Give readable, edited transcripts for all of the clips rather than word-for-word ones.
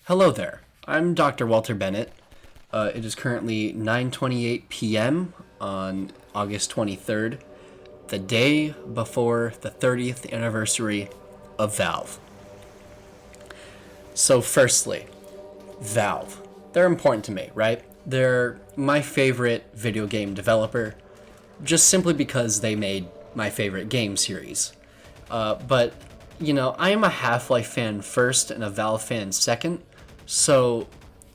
Hello there. I'm Dr. Walter Bennett. It is currently 9:28 p.m. on August 23rd, the day before the 30th anniversary of Valve. So firstly, Valve. They're important to me, right? They're my favorite video game developer, just simply because they made my favorite game series. But, I am a Half-Life fan first and a Valve fan second, so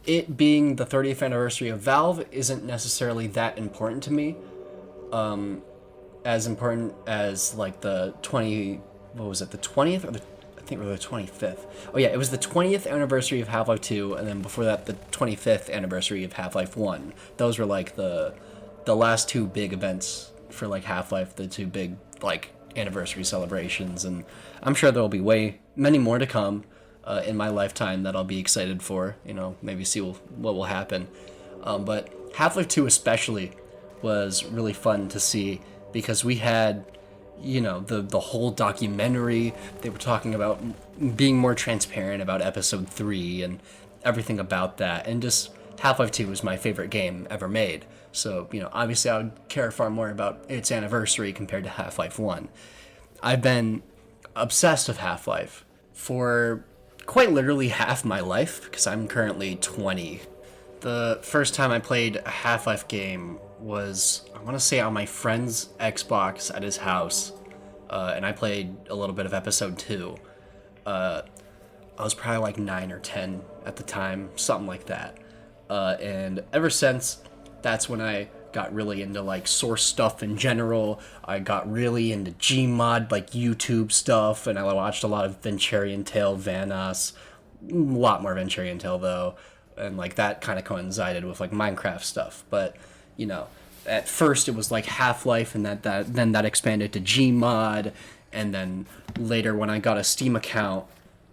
it being the 30th anniversary of Valve isn't necessarily that important to me. As important as like the 20th or I think it was the 25th. Oh yeah, it was the 20th anniversary of Half-Life 2, and then before that the 25th anniversary of Half-Life 1. Those were like the last two big events for like Half-Life, the two big like anniversary celebrations, and I'm sure there'll be many more to come in my lifetime that I'll be excited for. Maybe see what will happen. But Half-Life 2 especially was really fun to see because we had, the whole documentary. They were talking about being more transparent about Episode 3 and everything about that. And just Half-Life 2 was my favorite game ever made. So, obviously I would care far more about its anniversary compared to Half-Life 1. I've been obsessed with Half-Life for quite literally half my life because I'm currently 20. The first time I played a Half-Life game was, I want to say, on my friend's Xbox at his house, and I played a little bit of Episode 2. I was probably like 9 or 10 at the time, something like that. And ever since, that's when I got really into like source stuff in general. I got really into Gmod, like YouTube stuff, and I watched a lot of Venturian Tale, Vanoss, a lot more Venturian Tale though, and like that kind of coincided with like Minecraft stuff. But at first it was like Half-Life, and then that expanded to Gmod, and then later when I got a Steam account,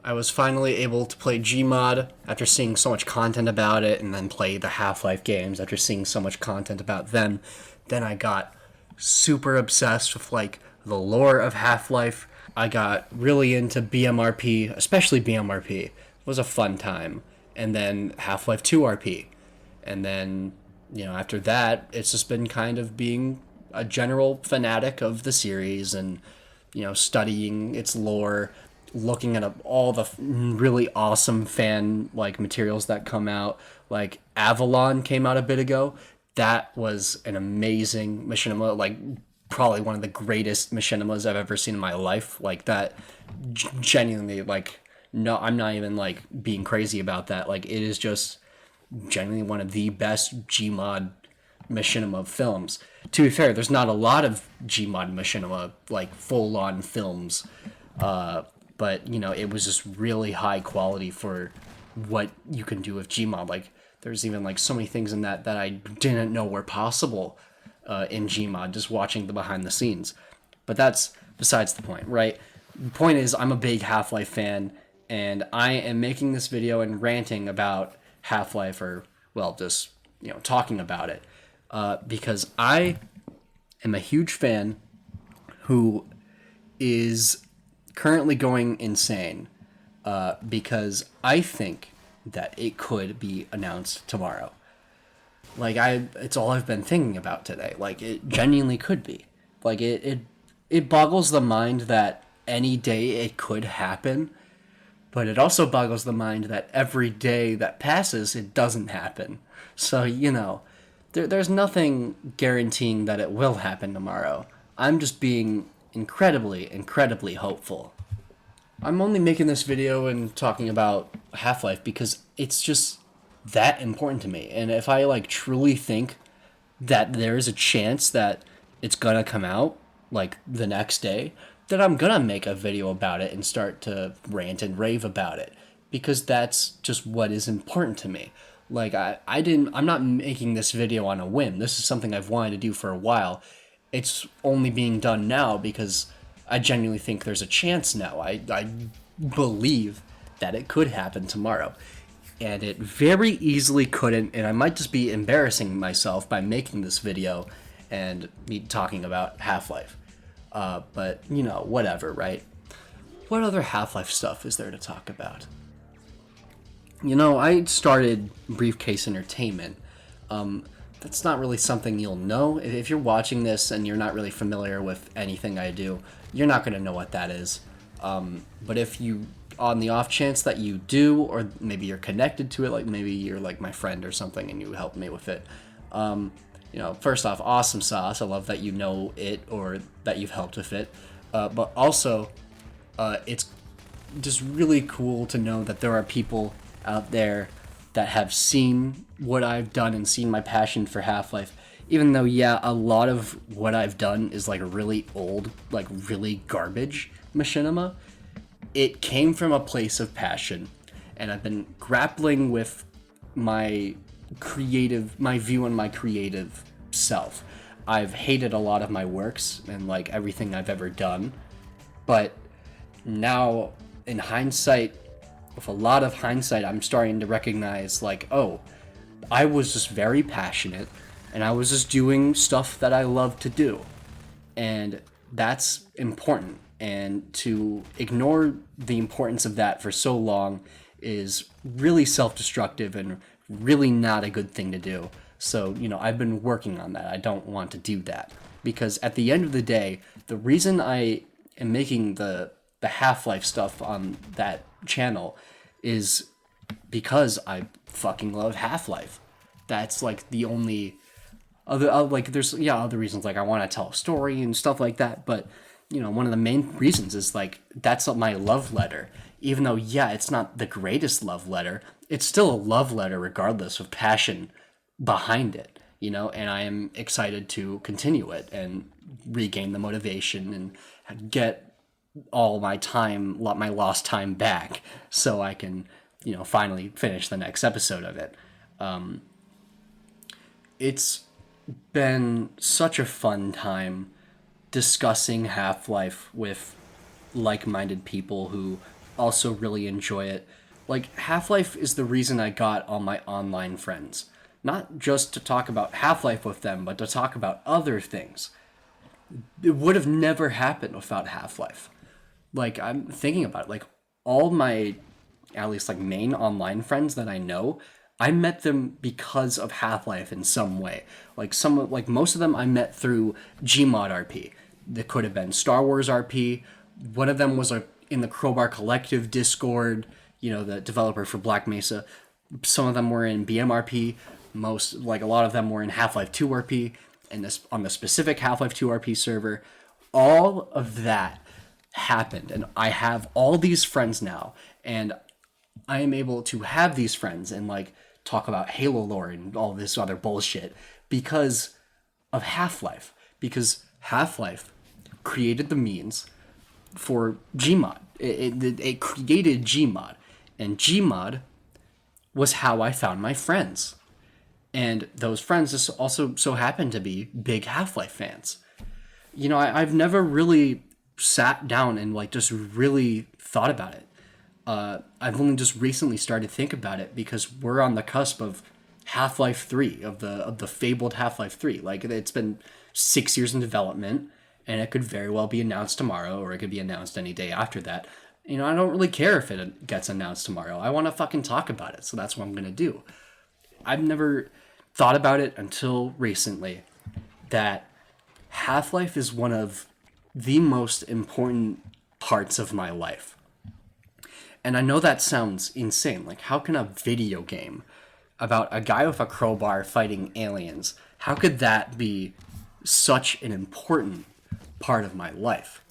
I was finally able to play Gmod after seeing so much content about it, and then play the Half-Life games after seeing so much content about them. Then I got super obsessed with like the lore of Half-Life. I got really into BMRP, especially BMRP. It was a fun time. And then Half-Life 2 RP. And then, after that, it's just been kind of being a general fanatic of the series and, studying its lore, looking at all the really awesome fan like materials that come out. Like Avalon came out a bit ago. That was an amazing machinima, like probably one of the greatest machinimas I've ever seen in my life. Like that, genuinely, like, no, I'm not even like being crazy about that. Like it is just genuinely one of the best Gmod machinima films. To be fair, there's not a lot of Gmod machinima like full on films. But it was just really high quality for what you can do with Gmod. Like there's even like so many things in that I didn't know were possible in Gmod, just watching the behind the scenes. But that's besides the point, right? The point is, I'm a big Half-Life fan, and I am making this video and ranting about Half-Life, or well, just talking about it, because I am a huge fan who is currently going insane because I think that it could be announced tomorrow. Like it's all I've been thinking about today. Like it genuinely could be. Like it boggles the mind that any day it could happen, but it also boggles the mind that every day that passes it doesn't happen. So there's nothing guaranteeing that it will happen tomorrow. I'm just being incredibly hopeful. I'm only making this video and talking about Half-Life because it's just that important to me. And if I like truly think that there is a chance that it's gonna come out like the next day, then I'm gonna make a video about it and start to rant and rave about it because that's just what is important to me. Like I'm not making this video on a whim. This is something I've wanted to do for a while. It's only being done now because I genuinely think there's a chance now. I believe that it could happen tomorrow. And it very easily couldn't, and I might just be embarrassing myself by making this video and me talking about Half-Life. But, whatever, right? What other Half-Life stuff is there to talk about? I started Briefcase Entertainment. That's not really something you'll know. If you're watching this and you're not really familiar with anything I do, you're not going to know what that is. But if you, on the off chance that you do, or maybe you're connected to it, like maybe you're like my friend or something and you help me with it, first off, awesome sauce. I love that you know it or that you've helped with it. But also, it's just really cool to know that there are people out there that have seen what I've done and seen my passion for Half-Life. Even though, yeah, a lot of what I've done is like really old, like really garbage machinima, it came from a place of passion. And I've been grappling with my view on my creative self. I've hated a lot of my works and like everything I've ever done, but now in hindsight, with a lot of hindsight, I'm starting to recognize like, oh, I was just very passionate and I was just doing stuff that I love to do. And that's important. And to ignore the importance of that for so long is really self destructive and really not a good thing to do. So, I've been working on that. I don't want to do that. Because at the end of the day, the reason I am making the Half-Life stuff on that channel is because I fucking love Half-Life. That's like the only other like there's other reasons, like I want to tell a story and stuff like that, but one of the main reasons is like that's my love letter. Even though it's not the greatest love letter, it's still a love letter regardless of passion behind it, and I am excited to continue it and regain the motivation and get all my lost time back so I can, finally finish the next episode of it. It's been such a fun time discussing Half-Life with like-minded people who also really enjoy it. Like, Half-Life is the reason I got all my online friends. Not just to talk about Half-Life with them, but to talk about other things. It would have never happened without Half-Life. Like, I'm thinking about it. Like, all my, at least, like, main online friends that I know, I met them because of Half-Life in some way. Like most of them I met through Gmod RP. That could have been Star Wars RP. One of them was in the Crowbar Collective Discord, the developer for Black Mesa. Some of them were in BMRP. A lot of them were in Half-Life 2 RP, and this on the specific Half-Life 2 RP server. All of that happened, and I have all these friends now, and I am able to have these friends and like talk about Halo lore and all this other bullshit because of Half-Life. Because Half-Life created the means for Gmod. It created Gmod, and Gmod was how I found my friends. And those friends just also so happen to be big Half-Life fans. I've never really sat down and like just really thought about it. I've only just recently started to think about it because we're on the cusp of Half-Life 3, of the fabled Half-Life 3. Like, it's been 6 years in development, and it could very well be announced tomorrow, or it could be announced any day after that. I don't really care if it gets announced tomorrow. I want to fucking talk about it, so that's what I'm going to do. I've never thought about it until recently that Half-Life is one of the most important parts of my life. And I know that sounds insane. Like, how can a video game about a guy with a crowbar fighting aliens, how could that be such an important part of my life?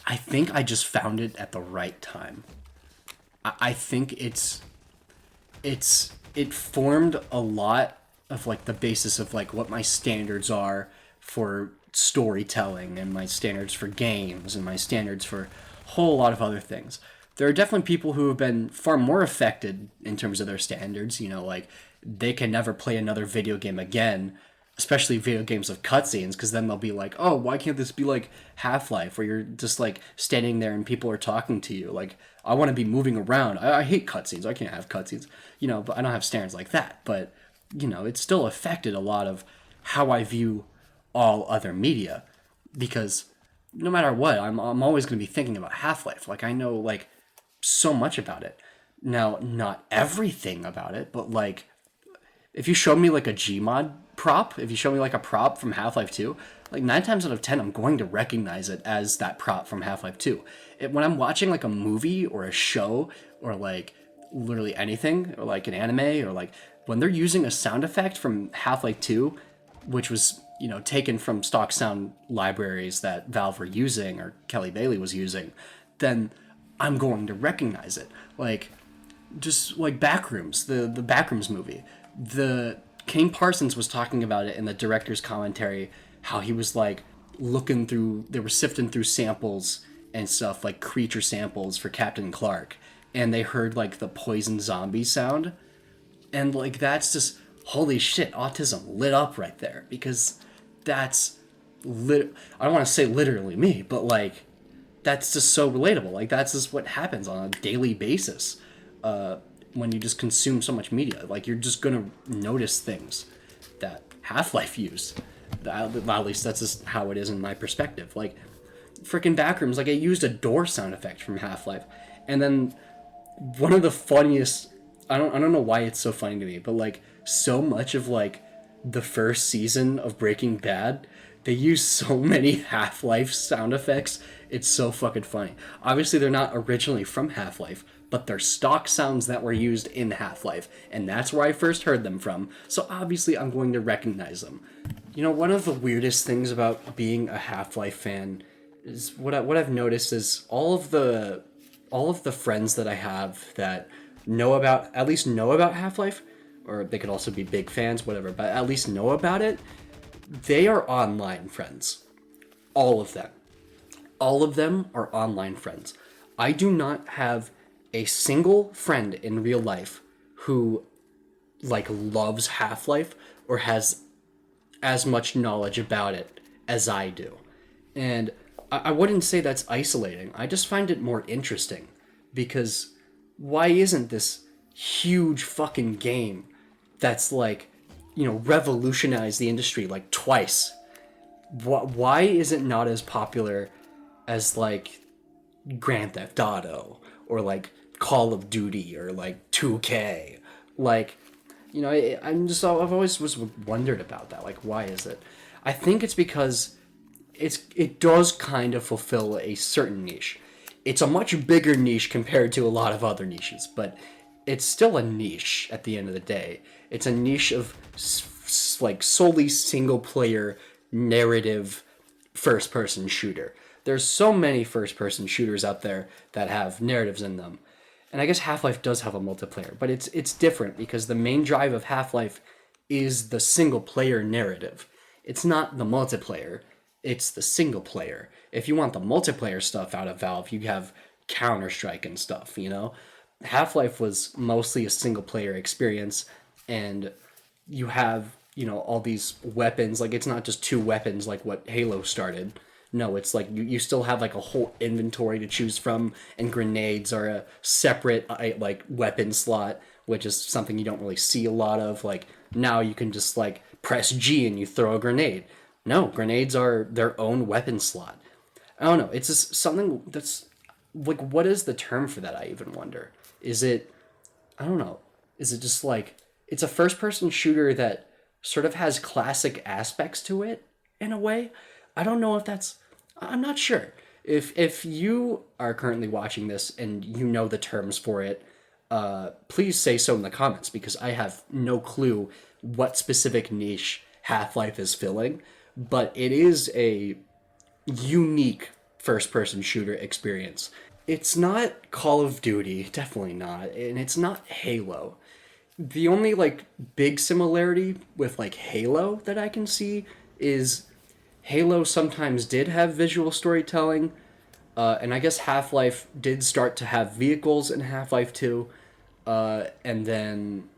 I think I just found it at the right time. I think it formed a lot of like the basis of like what my standards are for storytelling and my standards for games and my standards for a whole lot of other things. There are definitely people who have been far more affected in terms of their standards, like they can never play another video game again, especially video games of cutscenes, because then they'll be like, oh, why can't this be like Half-Life, where you're just like standing there and people are talking to you? Like, I want to be moving around. I hate cutscenes. I can't have cutscenes, but I don't have standards like that. But, it's still affected a lot of how I view all other media, because no matter what, I'm always going to be thinking about Half-Life. Like, I know, like, so much about it. Now, not everything about it, but like if you show me like a Gmod prop, if you show me like a prop from Half-Life 2, like 9 times out of 10 I'm going to recognize it as that prop from Half-Life 2. When I'm watching like a movie or a show or like literally anything or like an anime or like when they're using a sound effect from Half-Life 2, which was, taken from stock sound libraries that Valve were using or Kelly Bailey was using, then I'm going to recognize it. Like just like Backrooms, the Backrooms movie. The King Parsons was talking about it in the director's commentary, how he was like looking through, they were sifting through samples and stuff like creature samples for Captain Clark, and they heard like the poison zombie sound, and like that's just holy shit, autism lit up right there because that's I don't want to say literally me, but like that's just so relatable. Like that's just what happens on a daily basis when you just consume so much media. Like you're just gonna notice things that Half-Life used. At least that's just how it is in my perspective. Like freaking Backrooms, like it used a door sound effect from Half-Life, and then one of the funniest. I don't know why it's so funny to me, but like so much of like the first season of Breaking Bad, they use so many Half-Life sound effects. It's so fucking funny. Obviously, they're not originally from Half-Life, but they're stock sounds that were used in Half-Life, and that's where I first heard them from. So obviously, I'm going to recognize them. One of the weirdest things about being a Half-Life fan is what I've noticed is all of the friends that I have that at least know about Half-Life, or they could also be big fans, whatever, but at least know about it, they are online friends. All of them. All of them are online friends. I do not have a single friend in real life who like loves Half-Life or has as much knowledge about it as I do. And I wouldn't say that's isolating. I just find it more interesting because why isn't this huge fucking game that's like, revolutionized the industry like twice? Why is it not as popular as like Grand Theft Auto or like Call of Duty or like 2K? Like, I've always was wondered about that. Like, why is it? I think it's because it does kind of fulfill a certain niche. It's a much bigger niche compared to a lot of other niches, but it's still a niche at the end of the day. It's a niche of like solely single player narrative first person shooter. There's so many first person shooters out there that have narratives in them. And I guess Half-Life does have a multiplayer, but it's different because the main drive of Half-Life is the single player narrative. It's not the multiplayer, it's the single player. If you want the multiplayer stuff out of Valve, you have Counter-Strike and stuff, Half-Life was mostly a single player experience, and you have, all these weapons. Like, it's not just two weapons like what Halo started. No, it's like you still have like a whole inventory to choose from, and grenades are a separate like weapon slot, which is something you don't really see a lot of. Like now you can just like press G and you throw a grenade. No, grenades are their own weapon slot. I don't know. It's just something that's like, what is the term for that? I even wonder. Is it, I don't know. Is it just like, it's a first person shooter that sort of has classic aspects to it in a way? I don't know if that's, I'm not sure. If you are currently watching this and you know the terms for it, please say so in the comments because I have no clue what specific niche Half-Life is filling, but it is a unique first-person shooter experience. It's not Call of Duty, definitely not, and it's not Halo. The only like big similarity with like Halo that I can see is Halo sometimes did have visual storytelling, and I guess Half-Life did start to have vehicles in Half-Life 2, and then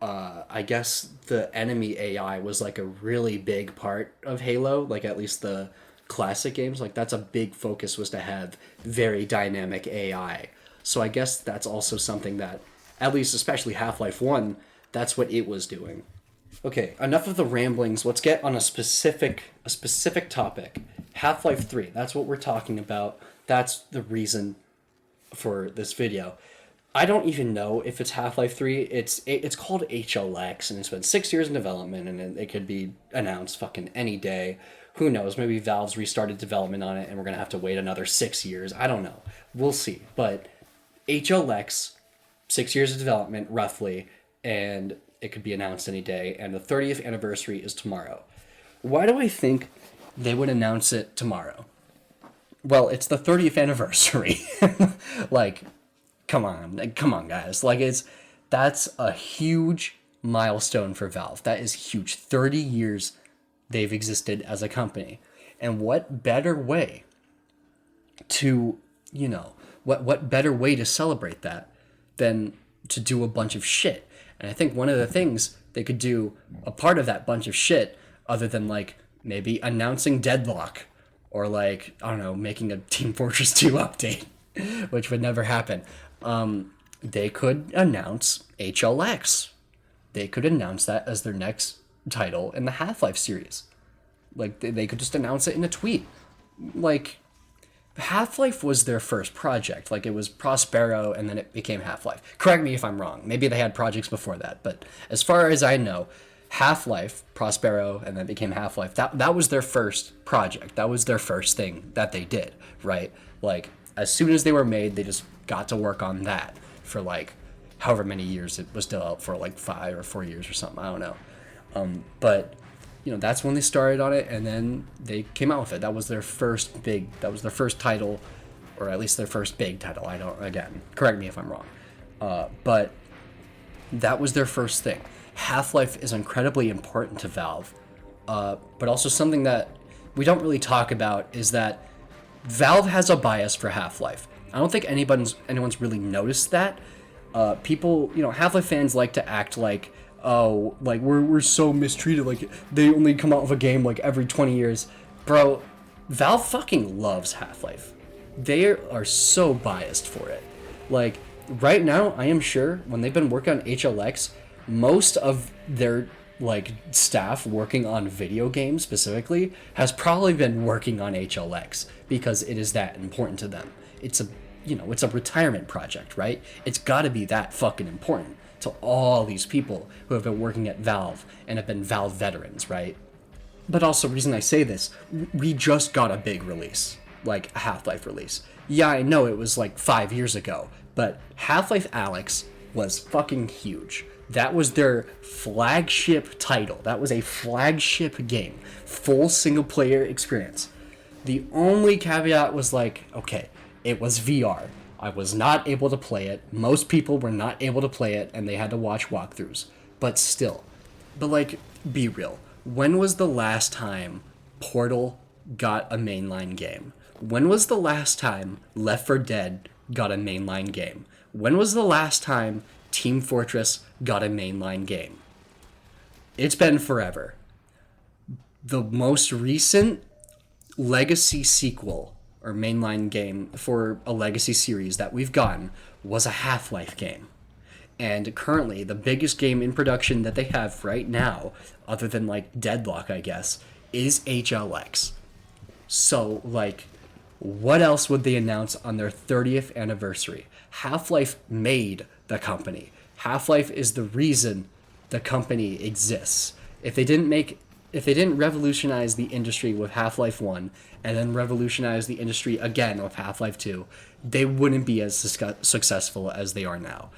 I guess the enemy AI was like a really big part of Halo, like at least the classic games. Like that's a big focus, was to have very dynamic AI. So I guess that's also something that, at least especially Half-Life 1, that's what it was doing. Okay, enough of the ramblings. Let's get on a specific topic. Half-Life 3. That's what we're talking about. That's the reason for this video. I don't even know if it's Half-Life 3. It's called HLX, and it's been 6 years in development, and it could be announced fucking any day. Who knows? Maybe Valve's restarted development on it, and we're gonna have to wait another 6 years. I don't know. We'll see. But HLX, 6 years of development roughly, and it could be announced any day. And the 30th anniversary is tomorrow. Why do I think they would announce it tomorrow? Well, it's the 30th anniversary. Like, come on, guys. Like, that's a huge milestone for Valve. That is huge. 30 years they've existed as a company. And what better way to, what better way to celebrate that than to do a bunch of shit? And I think one of the things they could do, a part of that bunch of shit, other than like maybe announcing Deadlock or like, I don't know, making a Team Fortress 2 update, which would never happen. They could announce HLX. They could announce that as their next title in the Half-Life series. Like, they could just announce it in a tweet. Like, Half-Life was their first project. Like, it was Prospero, and then it became Half-Life. Correct me if I'm wrong. Maybe they had projects before that. But as far as I know, Half-Life, Prospero, and then it became Half-Life, that was their first project. That was their first thing that they did, right? Like, as soon as they were made, they just got to work on that for, like, however many years it was developed for, like 5 or 4 years or something. I don't know. But that's when they started on it, and then they came out with it. That was their first title, or at least their first big title. Again, correct me if I'm wrong. But that was their first thing. Half-Life is incredibly important to Valve, but also something that we don't really talk about is that Valve has a bias for Half-Life. I don't think anyone's really noticed that. People, Half-Life fans like to act like, oh, like we're so mistreated, like they only come out with a game like every 20 years. Bro, Valve fucking loves Half-Life. They are so biased for it. Like, right now, I am sure when they've been working on HLX, most of their like staff working on video games specifically has probably been working on HLX because it is that important to them. It's a retirement project, right? It's got to be that fucking important to all these people who have been working at Valve and have been Valve veterans, right? But also, the reason I say this, we just got a big release, like a Half-Life release. Yeah, I know it was like 5 years ago, but Half-Life Alyx was fucking huge. That was their flagship title. That was a flagship game. Full single-player experience. The only caveat was like, okay, it was VR. I was not able to play it. Most people were not able to play it, and they had to watch walkthroughs. But still. But like, be real. When was the last time Portal got a mainline game? When was the last time Left 4 Dead got a mainline game? When was the last time Team Fortress got a mainline game? It's been forever. The most recent legacy sequel or mainline game for a legacy series that we've gotten was a Half-Life game. And currently, the biggest game in production that they have right now, other than like Deadlock, I guess, is HLX. So, like, what else would they announce on their 30th anniversary? Half-Life made the company. Half-Life is the reason the company exists. If they didn't revolutionize the industry with Half-Life 1 and then revolutionize the industry again with Half-Life 2, they wouldn't be as successful as they are now.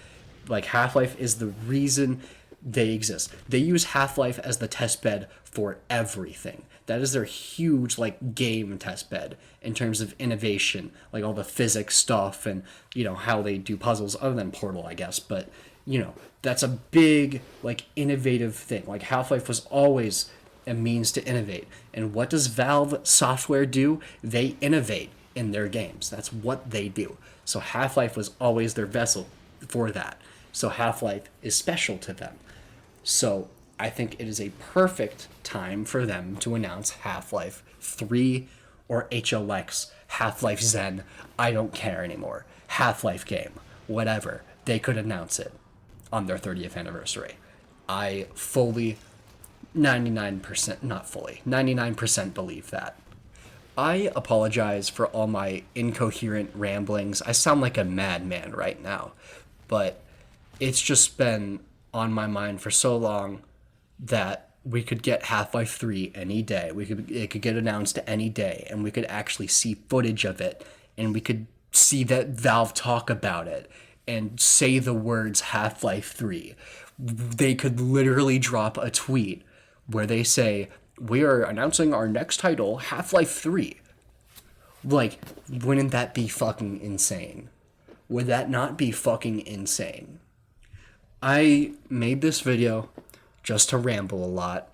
Like, Half-Life is the reason they exist. They use Half-Life as the test bed for everything. That is their huge, like, game test bed in terms of innovation, like all the physics stuff and, how they do puzzles, other than Portal, I guess. But, that's a big, like, innovative thing. Like, Half-Life was always a means to innovate. And what does Valve Software do? They innovate in their games. That's what they do. So Half-Life was always their vessel for that. So Half-Life is special to them. So I think it is a perfect time for them to announce Half-Life 3 or HLX, Half-Life Zen. I don't care anymore. Half-Life game, whatever. They could announce it on their 30th anniversary. I fully, 99% believe that. I apologize for all my incoherent ramblings. I sound like a madman right now. but it's just been on my mind for so long that we could get Half-Life 3 any day. It could get announced any day, and we could actually see footage of it, and we could see that Valve talk about it and say the words Half-Life 3. They could literally drop a tweet where they say, "We are announcing our next title, Half-Life 3." Like, wouldn't that be fucking insane? Would that not be fucking insane? I made this video just to ramble a lot,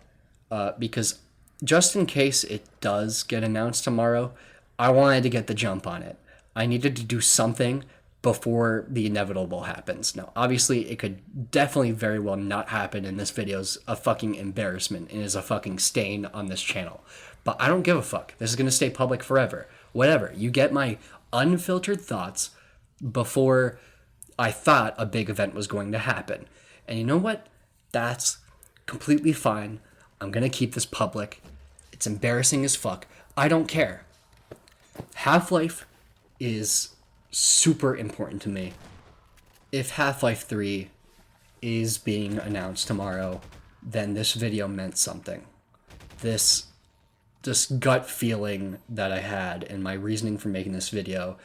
because just in case it does get announced tomorrow, I wanted to get the jump on it. I needed to do something before the inevitable happens. Now, obviously, it could definitely very well not happen, and this video's a fucking embarrassment and is a fucking stain on this channel. But I don't give a fuck. This is going to stay public forever. Whatever. You get my unfiltered thoughts before I thought a big event was going to happen. And you know what? That's completely fine. I'm going to keep this public. It's embarrassing as fuck. I don't care. Half-Life is super important to me. If Half-Life 3 is being announced tomorrow, then this video meant something. This gut feeling that I had and my reasoning for making this video,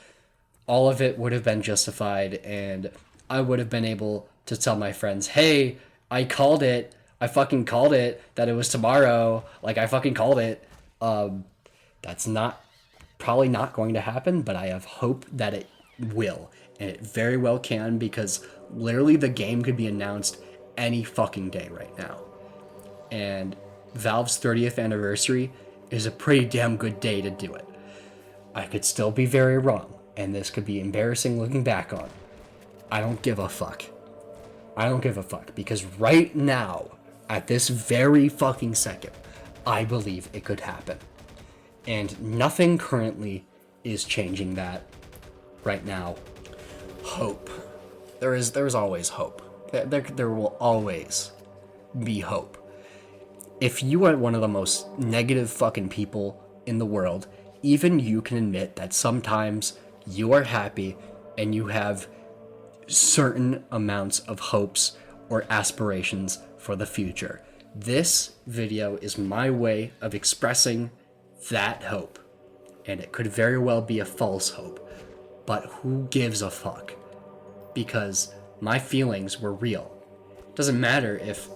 all of it would have been justified, and I would have been able to tell my friends, "Hey, I called it. I fucking called it that it was tomorrow. Like, I fucking called it." That's probably not going to happen, but I have hope that it will, and it very well can, because literally the game could be announced any fucking day right now. And Valve's 30th anniversary is a pretty damn good day to do it. I could still be very wrong, and this could be embarrassing looking back on. I don't give a fuck. I don't give a fuck, because right now, at this very fucking second, I believe it could happen. And nothing currently is changing that right now. Hope. There is always hope. There will always be hope. If you are one of the most negative fucking people in the world, even you can admit that sometimes you are happy and you have certain amounts of hopes or aspirations for the future. This video is my way of expressing that hope, and it could very well be a false hope, but who gives a fuck? Because my feelings were real. It doesn't matter if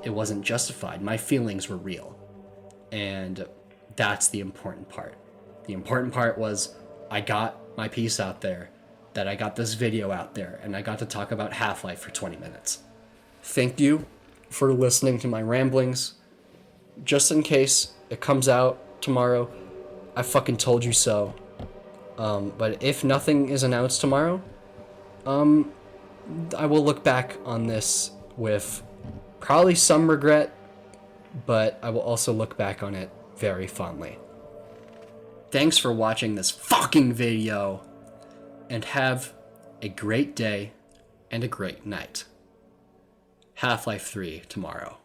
it wasn't justified. My feelings were real, and that's the important part. The important part was I got my piece out there, that I got this video out there, and I got to talk about Half-Life for 20 minutes. Thank you for listening to my ramblings. Just in case it comes out tomorrow, I fucking told you so. But if nothing is announced tomorrow, I will look back on this with probably some regret, but I will also look back on it very fondly. Thanks for watching this fucking video, and have a great day and a great night. Half-Life 3 tomorrow.